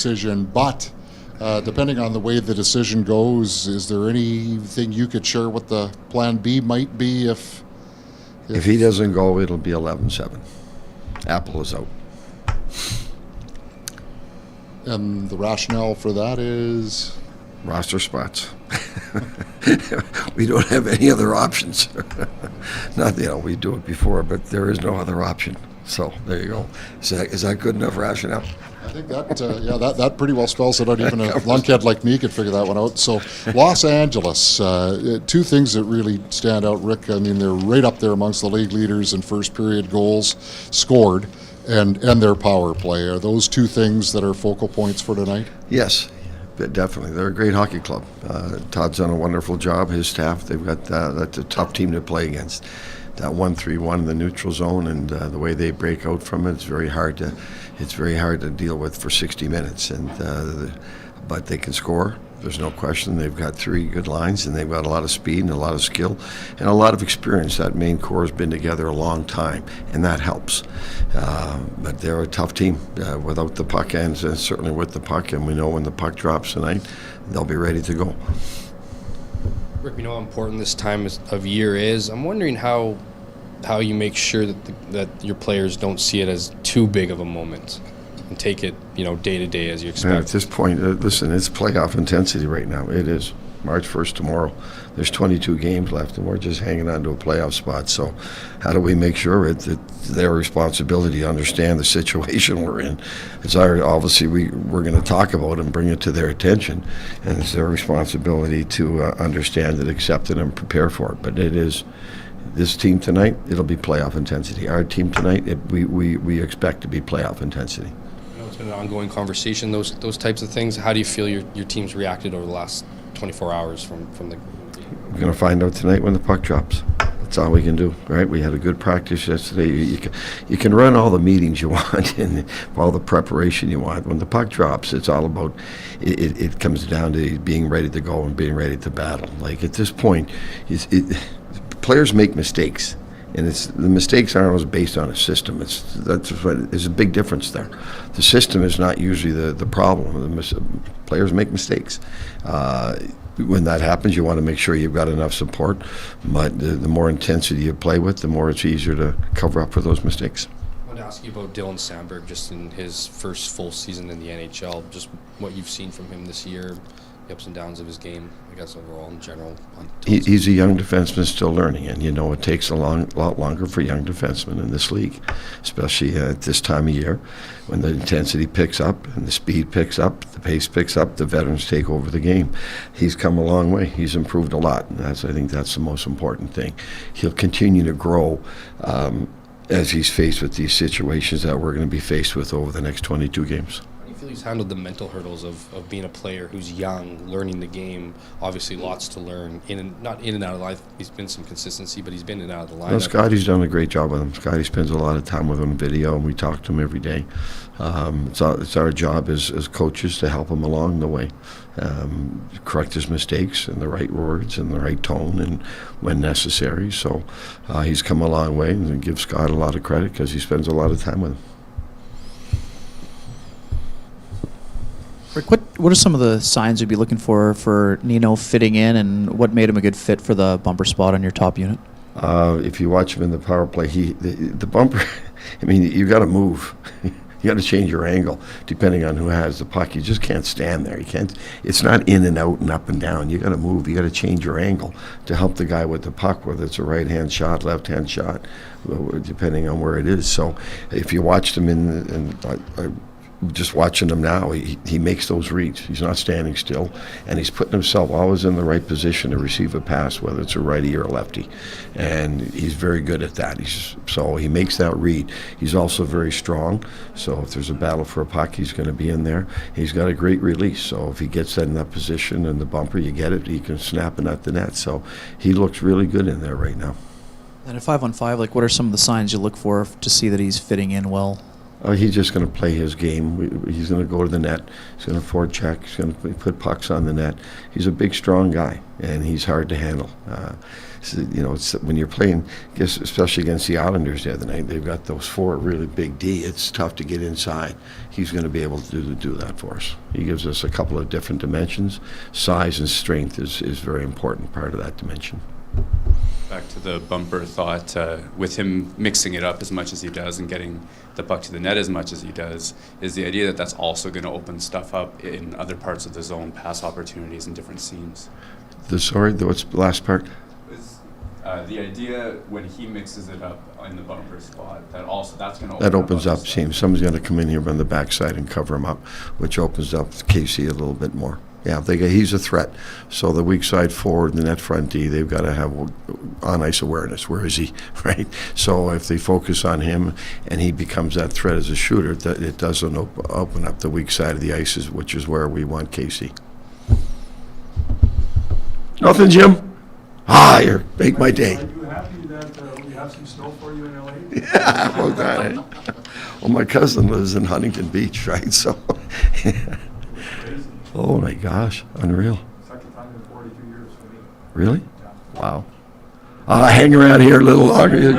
decision, but depending on the way the decision goes, is there anything you could share what the plan B might be if he doesn't go, it'll be 11-7. Apple is out. And the rationale for that is? Roster spots. We don't have any other options. Not, we do it before, but there is no other option. So there you go. Is that good enough rationale? I think that that pretty well spells it out. Even a lunkhead like me could figure that one out. So Los Angeles, two things that really stand out, Rick. I mean, they're right up there amongst the league leaders in first period goals scored and their power play. Are those two things that are focal points for tonight? Yes. Definitely. They're a great hockey club. Todd's done a wonderful job. His staff, they've got that's a tough team to play against. That 1-3-1 in the neutral zone and the way they break out from it, it's very hard to deal with for 60 minutes. But they can score. There's no question. They've got three good lines, and they've got a lot of speed and a lot of skill and a lot of experience. That main core has been together a long time, and that helps. But they're a tough team without the puck, and certainly with the puck. And we know when the puck drops tonight, they'll be ready to go. Rick, we know how important this time of year is. I'm wondering how you make sure that your players don't see it as too big of a moment and take it, day to day as you expect. At this point, listen, it's playoff intensity right now. It is. March 1st tomorrow. There's 22 games left, and we're just hanging on to a playoff spot. So how do we make sure it's their responsibility to understand the situation we're in? It's obviously we're going to talk about it and bring it to their attention, and it's their responsibility to understand it, accept it, and prepare for it. But it is this team tonight, it'll be playoff intensity. Our team tonight, we expect to be playoff intensity. It's been an ongoing conversation, those types of things. How do you feel your team's reacted over the last 24 hours from the game? We're going to find out tonight when the puck drops. That's all we can do, right? We had a good practice yesterday. You can run all the meetings you want and all the preparation you want. When the puck drops, it's all about, it comes down to being ready to go and being ready to battle. Like at this point, players make mistakes. And the mistakes aren't always based on a system. There's a big difference there. The system is not usually the problem. Players make mistakes. When that happens, you want to make sure you've got enough support. But the more intensity you play with, the more it's easier to cover up for those mistakes. I wanted to ask you about Dylan Samberg, just in his first full season in the NHL, just what you've seen from him this year, the ups and downs of his game, I guess overall in general. He's a young defenseman still learning, and it takes a lot longer for young defensemen in this league, especially at this time of year when the intensity picks up and the speed picks up, the pace picks up, the veterans take over the game. He's come a long way. He's improved a lot, and I think that's the most important thing. He'll continue to grow as he's faced with these situations that we're going to be faced with over the next 22 games. I feel he's handled the mental hurdles of being a player who's young, learning the game. Obviously, lots to learn. Not in and out of life. He's been some consistency, but he's been in and out of the lineup. Scotty's done a great job with him. Scotty spends a lot of time with him on video, and we talk to him every day. It's our job as coaches to help him along the way, correct his mistakes in the right words and the right tone, and when necessary. So he's come a long way, and give Scott a lot of credit because he spends a lot of time with him. Rick, what are some of the signs you'd be looking for Nino fitting in, and what made him a good fit for the bumper spot on your top unit? If you watch him in the power play, the bumper, I mean, you got to move. You got to change your angle depending on who has the puck. You just can't stand there. You can't. It's not in and out and up and down. You got to move. You got to change your angle to help the guy with the puck, whether it's a right-hand shot, left-hand shot, depending on where it is. So, if you watched him just watching him now, he makes those reads. He's not standing still, and he's putting himself always in the right position to receive a pass, whether it's a righty or a lefty, and he's very good at that. So he makes that read. He's also very strong, so if there's a battle for a puck, he's going to be in there. He's got a great release, so if he gets that in that position in the bumper, you get it, he can snap it at the net. So he looks really good in there right now. And at 5-on-5, what are some of the signs you look for to see that he's fitting in well? He's just going to play his game. He's going to go to the net. He's going to forecheck. He's going to put pucks on the net. He's a big, strong guy, and he's hard to handle. So, it's, when you're playing, especially against the Islanders the other night, they've got those 4 really big D. It's tough to get inside. He's going to be able to do that for us. He gives us a couple of different dimensions. Size and strength is very important part of that dimension. Back to the bumper thought, with him mixing it up as much as he does and getting the puck to the net as much as he does, is the idea that that's also going to open stuff up in other parts of the zone, pass opportunities and different seams. What's the last part? The idea when he mixes it up in the bumper spot, that's going to open That opens up stuff. seams. Somebody's going to come in here on the backside and cover him up, which opens up KC a little bit more. Yeah, he's a threat. So the weak side forward and the net front D, they've got to have on-ice awareness. Where is he, right? So if they focus on him and he becomes that threat as a shooter, it doesn't open up the weak side of the ice, which is where we want KC. Nothing, Jim? You make my day. Are you happy that we have some snow for you in LA? Yeah, how about that, eh? Well, my cousin lives in Huntington Beach, right? So, Crazy. oh my gosh, unreal. Second time in 42 years for me. Really? Yeah. Wow. Hang around here a little longer.